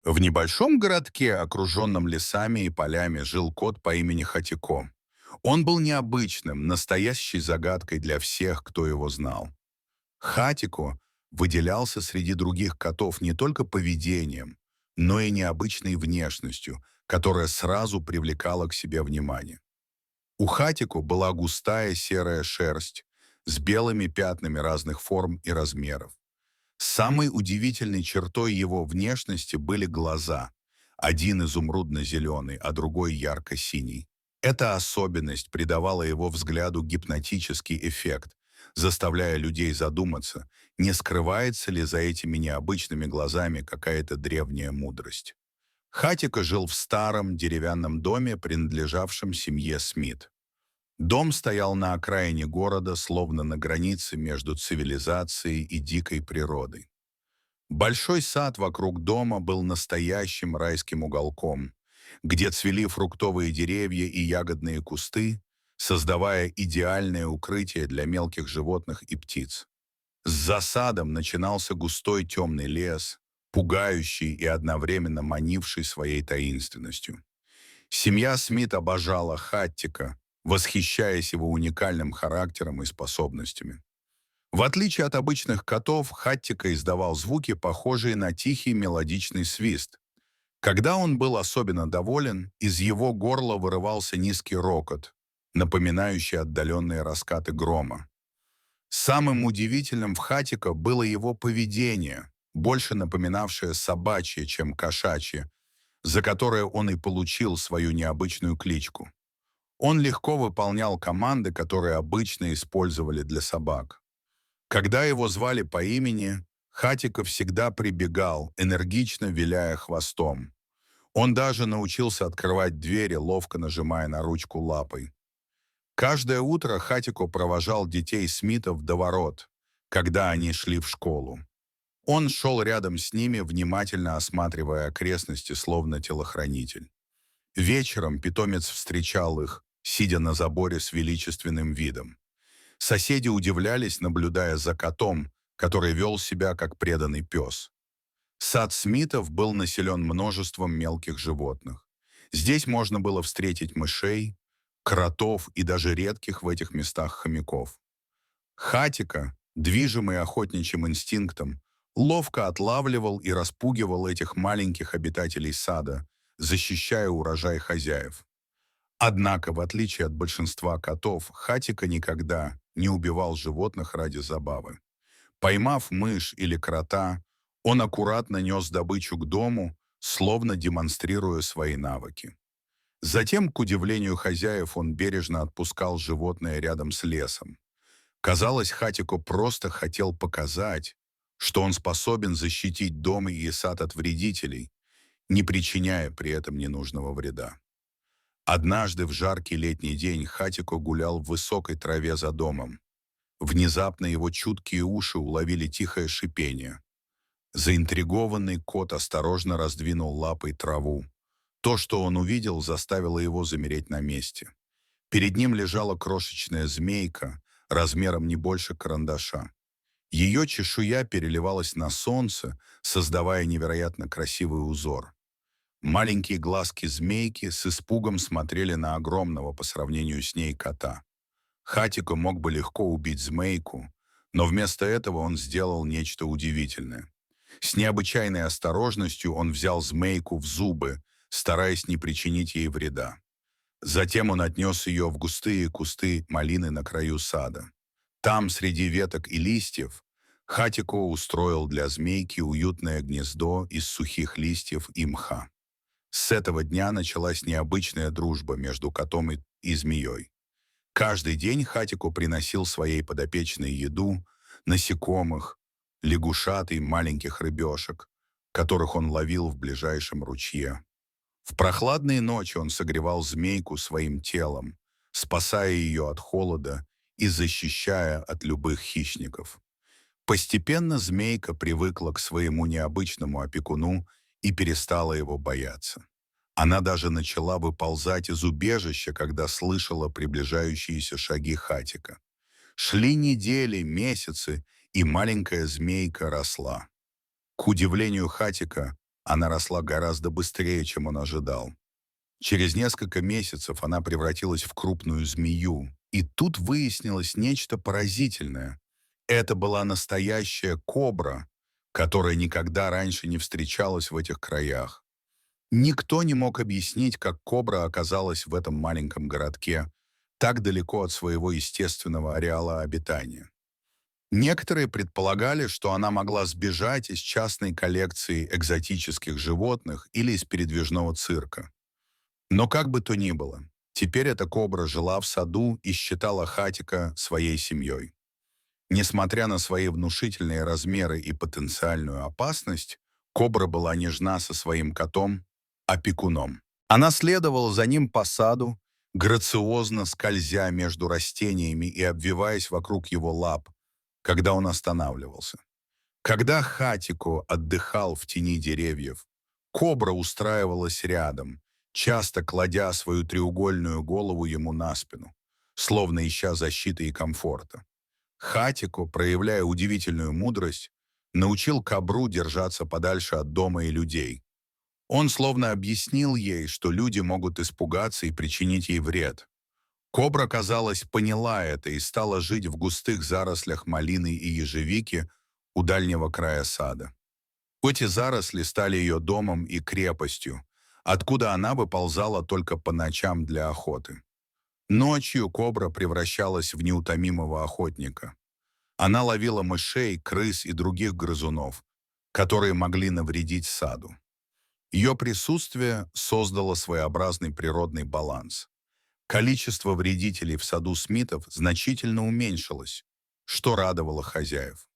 В небольшом городке, окруженном лесами и полями, жил кот по имени Хатико. Он был необычным, настоящей загадкой для всех, кто его знал. Хатико выделялся среди других котов не только поведением, но и необычной внешностью, которая сразу привлекала к себе внимание. У Хатико была густая серая шерсть с белыми пятнами разных форм и размеров. Самой удивительной чертой его внешности были глаза. Один изумрудно-зеленый, а другой ярко-синий. Эта особенность придавала его взгляду гипнотический эффект, заставляя людей задуматься, не скрывается ли за этими необычными глазами какая-то древняя мудрость. Хатико жил в старом деревянном доме, принадлежавшем семье Смит. Дом стоял на окраине города, словно на границе между цивилизацией и дикой природой. Большой сад вокруг дома был настоящим райским уголком, где цвели фруктовые деревья и ягодные кусты, создавая идеальное укрытие для мелких животных и птиц. За садом начинался густой темный лес, пугающий и одновременно манивший своей таинственностью. Семья Смит обожала Хаттика, восхищаясь его уникальным характером и способностями. В отличие от обычных котов, Хаттика издавал звуки, похожие на тихий мелодичный свист. Когда он был особенно доволен, из его горла вырывался низкий рокот, напоминающий отдаленные раскаты грома. Самым удивительным в Хатико было его поведение, больше напоминавшее собачье, чем кошачье, за которое он и получил свою необычную кличку. Он легко выполнял команды, которые обычно использовали для собак. Когда его звали по имени, Хатико всегда прибегал, энергично виляя хвостом. Он даже научился открывать двери, ловко нажимая на ручку лапой. Каждое утро Хатико провожал детей Смитов до ворот, когда они шли в школу. Он шел рядом с ними, внимательно осматривая окрестности, словно телохранитель. Вечером питомец встречал их, сидя на заборе с величественным видом. Соседи удивлялись, наблюдая за котом, который вел себя как преданный пес. Сад Смитов был населен множеством мелких животных. Здесь можно было встретить мышей, кротов и даже редких в этих местах хомяков. Хатико, движимый охотничьим инстинктом, ловко отлавливал и распугивал этих маленьких обитателей сада, защищая урожай хозяев. Однако, в отличие от большинства котов, Хатико никогда не убивал животных ради забавы. Поймав мышь или крота, он аккуратно нес добычу к дому, словно демонстрируя свои навыки. Затем, к удивлению хозяев, он бережно отпускал животное рядом с лесом. Казалось, Хатико просто хотел показать, что он способен защитить дом и сад от вредителей, не причиняя при этом ненужного вреда. Однажды в жаркий летний день Хатико гулял в высокой траве за домом. Внезапно его чуткие уши уловили тихое шипение. Заинтригованный кот осторожно раздвинул лапой траву. То, что он увидел, заставило его замереть на месте. Перед ним лежала крошечная змейка, размером не больше карандаша. Ее чешуя переливалась на солнце, создавая невероятно красивый узор. Маленькие глазки змейки с испугом смотрели на огромного по сравнению с ней кота. Хатико мог бы легко убить змейку, но вместо этого он сделал нечто удивительное. С необычайной осторожностью он взял змейку в зубы, стараясь не причинить ей вреда. Затем он отнес ее в густые кусты малины на краю сада. Там, среди веток и листьев, Хатико устроил для змейки уютное гнездо из сухих листьев и мха. С этого дня началась необычная дружба между котом и змеей. Каждый день Хатико приносил своей подопечной еду, насекомых, лягушат и маленьких рыбешек, которых он ловил в ближайшем ручье. В прохладные ночи он согревал змейку своим телом, спасая ее от холода и защищая от любых хищников. Постепенно змейка привыкла к своему необычному опекуну и перестала его бояться. Она даже начала выползать из убежища, когда слышала приближающиеся шаги Хатика. Шли недели, месяцы, и маленькая змейка росла. К удивлению Хатика, Она росла гораздо быстрее, чем он ожидал. Через несколько месяцев она превратилась в крупную змею. И тут выяснилось нечто поразительное. Это была настоящая кобра, которая никогда раньше не встречалась в этих краях. Никто не мог объяснить, как кобра оказалась в этом маленьком городке, так далеко от своего естественного ареала обитания. Некоторые предполагали, что она могла сбежать из частной коллекции экзотических животных или из передвижного цирка. Но как бы то ни было, теперь эта кобра жила в саду и считала Хатика своей семьей. Несмотря на свои внушительные размеры и потенциальную опасность, кобра была нежна со своим котом, опекуном. Она следовала за ним по саду, грациозно скользя между растениями и обвиваясь вокруг его лап, когда он останавливался. Когда Хатико отдыхал в тени деревьев, кобра устраивалась рядом, часто кладя свою треугольную голову ему на спину, словно ища защиты и комфорта. Хатико, проявляя удивительную мудрость, научил кобру держаться подальше от дома и людей. Он словно объяснил ей, что люди могут испугаться и причинить ей вред. Кобра, казалось, поняла это и стала жить в густых зарослях малины и ежевики у дальнего края сада. Эти заросли стали ее домом и крепостью, откуда она выползала только по ночам для охоты. Ночью кобра превращалась в неутомимого охотника. Она ловила мышей, крыс и других грызунов, которые могли навредить саду. Ее присутствие создало своеобразный природный баланс. Количество вредителей в саду Смитов значительно уменьшилось, что радовало хозяев.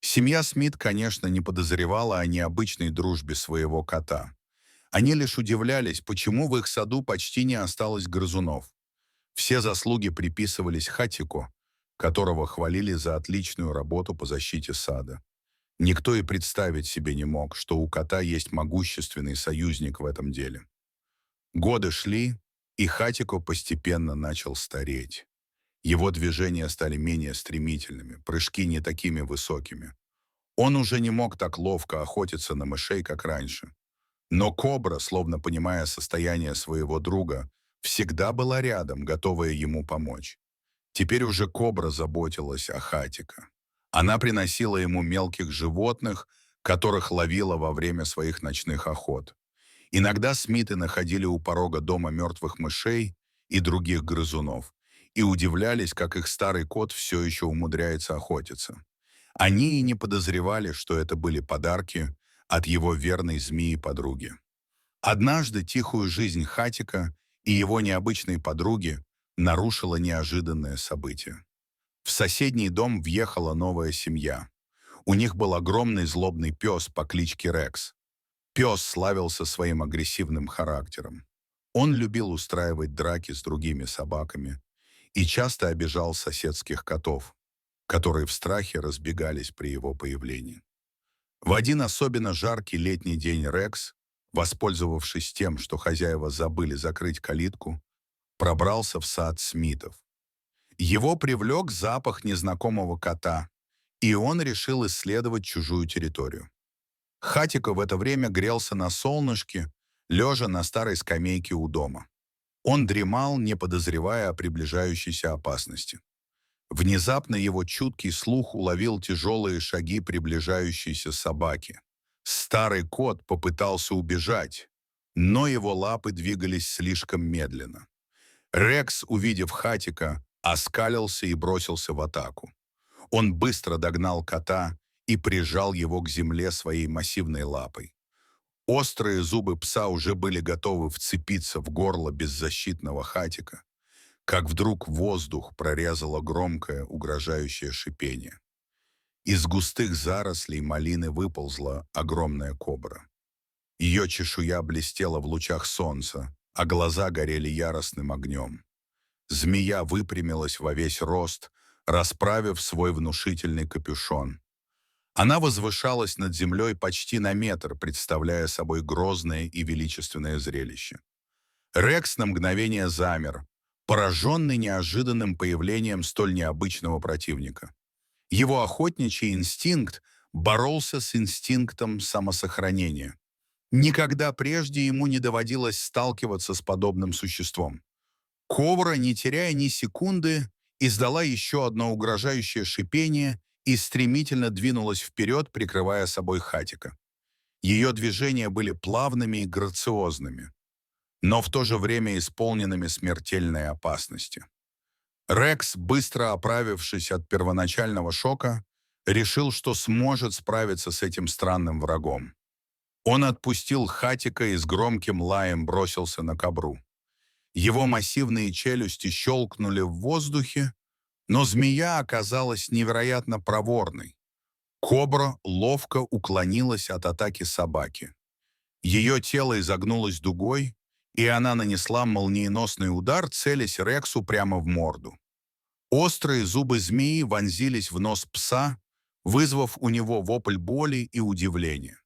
Семья Смит, конечно, не подозревала о необычной дружбе своего кота. Они лишь удивлялись, почему в их саду почти не осталось грызунов. Все заслуги приписывались Хатико, которого хвалили за отличную работу по защите сада. Никто и представить себе не мог, что у кота есть могущественный союзник в этом деле. Годы шли, и Хатико постепенно начал стареть. Его движения стали менее стремительными, прыжки не такими высокими. Он уже не мог так ловко охотиться на мышей, как раньше. Но кобра, словно понимая состояние своего друга, всегда была рядом, готовая ему помочь. Теперь уже кобра заботилась о Хатико. Она приносила ему мелких животных, которых ловила во время своих ночных охот. Иногда Смиты находили у порога дома мертвых мышей и других грызунов и удивлялись, как их старый кот все еще умудряется охотиться. Они и не подозревали, что это были подарки от его верной змеи-подруги. Однажды тихую жизнь Хатика и его необычной подруги нарушило неожиданное событие. В соседний дом въехала новая семья. У них был огромный злобный пес по кличке Рекс. Пес славился своим агрессивным характером. Он любил устраивать драки с другими собаками и часто обижал соседских котов, которые в страхе разбегались при его появлении. В один особенно жаркий летний день Рекс, воспользовавшись тем, что хозяева забыли закрыть калитку, пробрался в сад Смитов. Его привлек запах незнакомого кота, и он решил исследовать чужую территорию. Хатико в это время грелся на солнышке, лежа на старой скамейке у дома. Он дремал, не подозревая о приближающейся опасности. Внезапно его чуткий слух уловил тяжелые шаги приближающейся собаки. Старый кот попытался убежать, но его лапы двигались слишком медленно. Рекс, увидев Хатико, оскалился и бросился в атаку. Он быстро догнал кота и прижал его к земле своей массивной лапой. Острые зубы пса уже были готовы вцепиться в горло беззащитного Хатика, как вдруг воздух прорезало громкое, угрожающее шипение. Из густых зарослей малины выползла огромная кобра. Ее чешуя блестела в лучах солнца, а глаза горели яростным огнем. Змея выпрямилась во весь рост, расправив свой внушительный капюшон. Она возвышалась над землей почти на метр, представляя собой грозное и величественное зрелище. Рекс на мгновение замер, пораженный неожиданным появлением столь необычного противника. Его охотничий инстинкт боролся с инстинктом самосохранения. Никогда прежде ему не доводилось сталкиваться с подобным существом. Кобра, не теряя ни секунды, издала еще одно угрожающее шипение и стремительно двинулась вперед, прикрывая собой Хатика. Ее движения были плавными и грациозными, но в то же время исполненными смертельной опасности. Рекс, быстро оправившись от первоначального шока, решил, что сможет справиться с этим странным врагом. Он отпустил Хатика и с громким лаем бросился на кобру. Его массивные челюсти щелкнули в воздухе, но змея оказалась невероятно проворной. Кобра ловко уклонилась от атаки собаки. Ее тело изогнулось дугой, и она нанесла молниеносный удар, целясь Рексу прямо в морду. Острые зубы змеи вонзились в нос пса, вызвав у него вопль боли и удивления.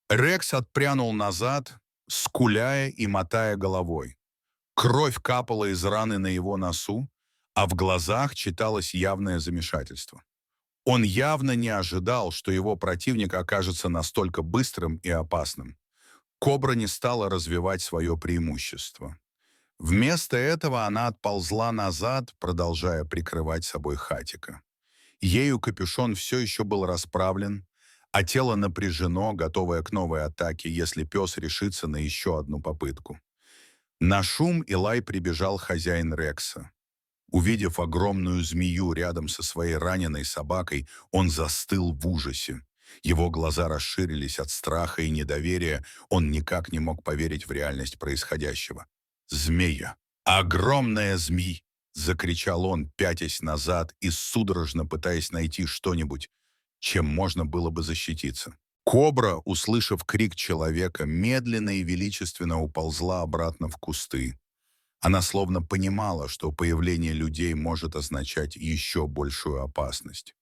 Рекс отпрянул назад, скуляя и мотая головой. Кровь капала из раны на его носу, а в глазах читалось явное замешательство. Он явно не ожидал, что его противник окажется настолько быстрым и опасным. Кобра не стала развивать свое преимущество. Вместо этого она отползла назад, продолжая прикрывать собой Хатика. Ею капюшон все еще был расправлен, а тело напряжено, готовое к новой атаке, если пес решится на еще одну попытку. На шум и лай прибежал хозяин Рекса. Увидев огромную змею рядом со своей раненой собакой, он застыл в ужасе. Его глаза расширились от страха и недоверия, он никак не мог поверить в реальность происходящего. «Змея! Огромная змея!» — закричал он, пятясь назад и судорожно пытаясь найти что-нибудь, чем можно было бы защититься. Кобра, услышав крик человека, медленно и величественно уползла обратно в кусты. Она словно понимала, что появление людей может означать еще большую опасность.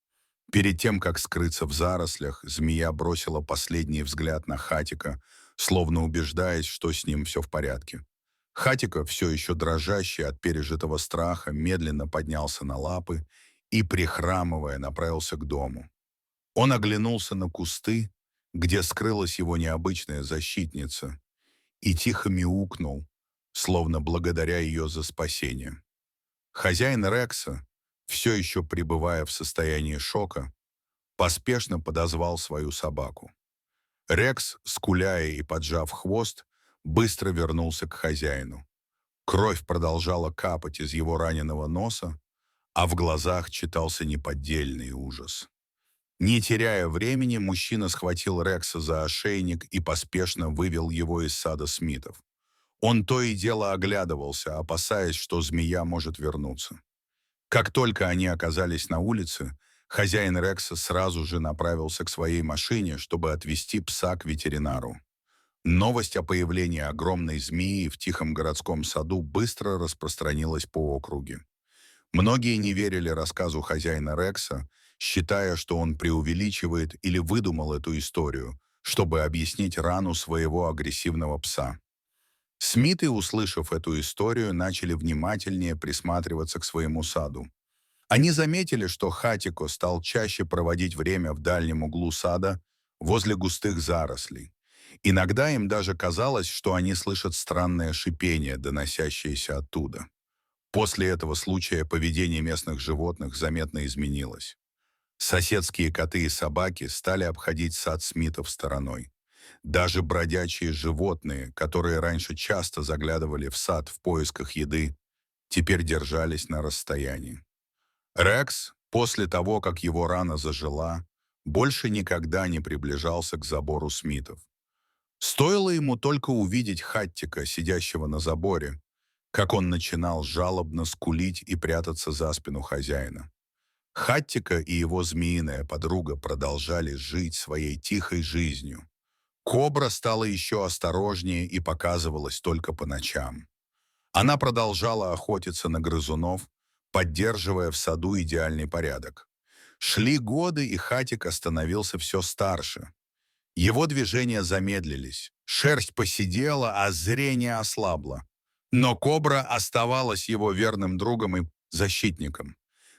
Перед тем, как скрыться в зарослях, змея бросила последний взгляд на Хатика, словно убеждаясь, что с ним все в порядке. Хатика, все еще дрожащий от пережитого страха, медленно поднялся на лапы и, прихрамывая, направился к дому. Он оглянулся на кусты, где скрылась его необычная защитница, и тихо мяукнул, словно благодаря ее за спасение. Хозяин Рекса, все еще пребывая в состоянии шока, поспешно подозвал свою собаку. Рекс, скуляя и поджав хвост, быстро вернулся к хозяину. Кровь продолжала капать из его раненого носа, а в глазах читался неподдельный ужас. Не теряя времени, мужчина схватил Рекса за ошейник и поспешно вывел его из сада Смитов. Он то и дело оглядывался, опасаясь, что змея может вернуться. Как только они оказались на улице, хозяин Рекса сразу же направился к своей машине, чтобы отвезти пса к ветеринару. Новость о появлении огромной змеи в тихом городском саду быстро распространилась по округе. Многие не верили рассказу хозяина Рекса, считая, что он преувеличивает или выдумал эту историю, чтобы объяснить рану своего агрессивного пса. Смиты, услышав эту историю, начали внимательнее присматриваться к своему саду. Они заметили, что Хатико стал чаще проводить время в дальнем углу сада, возле густых зарослей. Иногда им даже казалось, что они слышат странное шипение, доносящееся оттуда. После этого случая поведение местных животных заметно изменилось. Соседские коты и собаки стали обходить сад Смитов стороной. Даже бродячие животные, которые раньше часто заглядывали в сад в поисках еды, теперь держались на расстоянии. Рекс, после того, как его рана зажила, больше никогда не приближался к забору Смитов. Стоило ему только увидеть Хаттика, сидящего на заборе, как он начинал жалобно скулить и прятаться за спину хозяина. Хаттика и его змеиная подруга продолжали жить своей тихой жизнью. Кобра стала еще осторожнее и показывалась только по ночам. Она продолжала охотиться на грызунов, поддерживая в саду идеальный порядок. Шли годы, и Хатик становился все старше. Его движения замедлились, шерсть поседела, а зрение ослабло. Но Кобра оставалась его верным другом и защитником.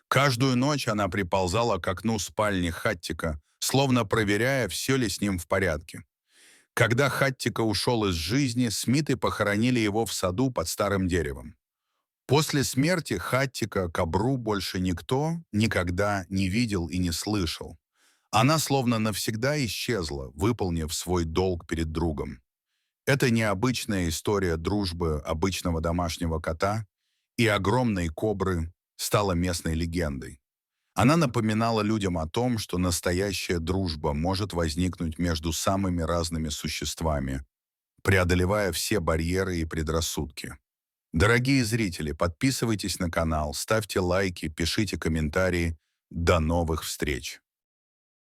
Каждую ночь она приползала к окну спальни Хаттика, словно проверяя, все ли с ним в порядке. Когда Хаттика ушел из жизни, Смиты похоронили его в саду под старым деревом. После смерти Хаттика Кабру больше никто никогда не видел и не слышал. Она словно навсегда исчезла, выполнив свой долг перед другом. Это необычная история дружбы обычного домашнего кота и огромной кобры стала местной легендой. Она напоминала людям о том, что настоящая дружба может возникнуть между самыми разными существами, преодолевая все барьеры и предрассудки. Дорогие зрители, подписывайтесь на канал, ставьте лайки, пишите комментарии. До новых встреч!